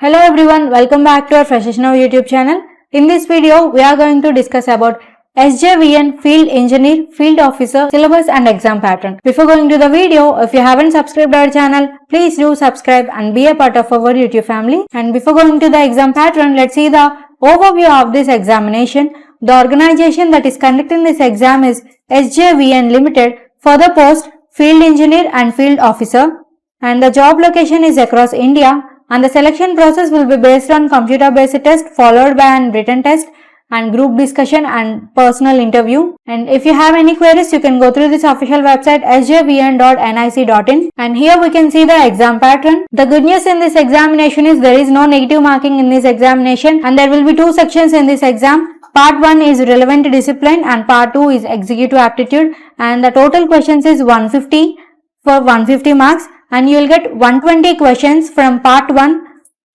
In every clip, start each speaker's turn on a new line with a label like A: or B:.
A: Hello everyone, welcome back to our Freshers Now YouTube channel. In this video, we are going to discuss about SJVN Field Engineer, Field Officer, Syllabus and Exam Pattern. Before going to the video, if you haven't subscribed our channel, please do subscribe and be a part of our YouTube family. And before going to the exam pattern, let's see the overview of this examination. The organization that is conducting this exam is SJVN Limited for the post Field Engineer and Field Officer. And the job location is across India. And the selection process will be based on computer-based test followed by an written test and group discussion and personal interview. And if you have any queries, you can go through this official website sjvn.nic.in. And here we can see the exam pattern. The good news in this examination is there is no negative marking in this examination, and there will be two sections in this exam. Part 1 is relevant discipline and part 2 is executive aptitude, and the total questions is 150 for 150 marks. And you will get 120 questions from part 1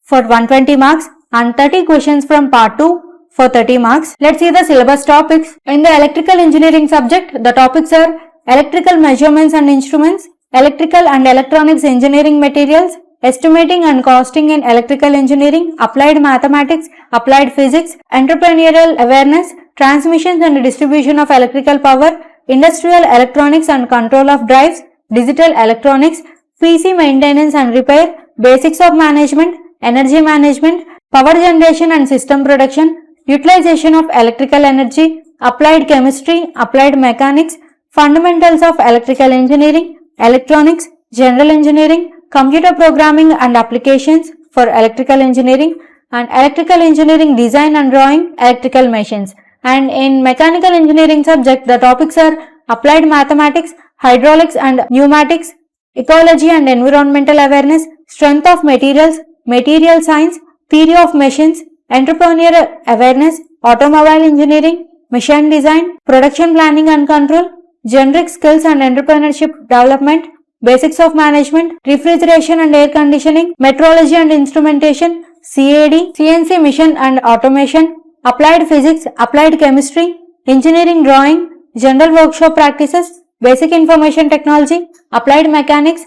A: for 120 marks and 30 questions from part 2 for 30 marks. Let's see the syllabus topics. In the electrical engineering subject, the topics are electrical measurements and instruments, electrical and electronics engineering materials, estimating and costing in electrical engineering, applied mathematics, applied physics, entrepreneurial awareness, transmissions and distribution of electrical power, industrial electronics and control of drives, digital electronics, PC maintenance and repair, basics of management, energy management, power generation and system production, utilization of electrical energy, applied chemistry, applied mechanics, fundamentals of electrical engineering, electronics, general engineering, computer programming and applications for electrical engineering, and electrical engineering design and drawing, electrical machines. And in mechanical engineering subject, the topics are applied mathematics, hydraulics and pneumatics, ecology and environmental awareness, strength of materials, material science, theory of machines, entrepreneurial awareness, automobile engineering, machine design, production planning and control, generic skills and entrepreneurship development, basics of management, refrigeration and air conditioning, metrology and instrumentation, CAD, CNC mission and automation, applied physics, applied chemistry, engineering drawing, general workshop practices, basic information technology, applied mechanics,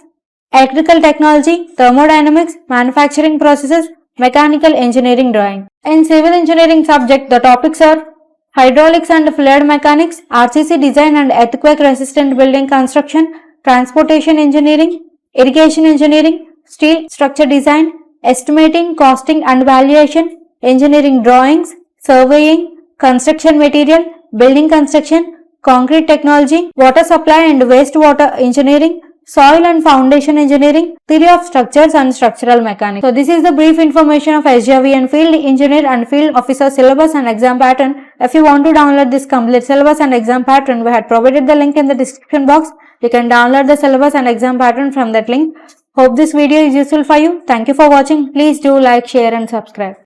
A: electrical technology, thermodynamics, manufacturing processes, mechanical engineering drawing. In civil engineering subject, the topics are hydraulics and fluid mechanics, RCC design and earthquake resistant building construction, transportation engineering, irrigation engineering, steel structure design, estimating, costing and valuation, engineering drawings, surveying, construction material, building construction, concrete technology, water supply and wastewater engineering, soil and foundation engineering, theory of structures and structural mechanics. So this is the brief information of SJVN Field Engineer and Field Officer syllabus and exam pattern. If you want to download this complete syllabus and exam pattern, we had provided the link in the description box. You can download the syllabus and exam pattern from that link. Hope this video is useful for you. Thank you for watching. Please do like, share and subscribe.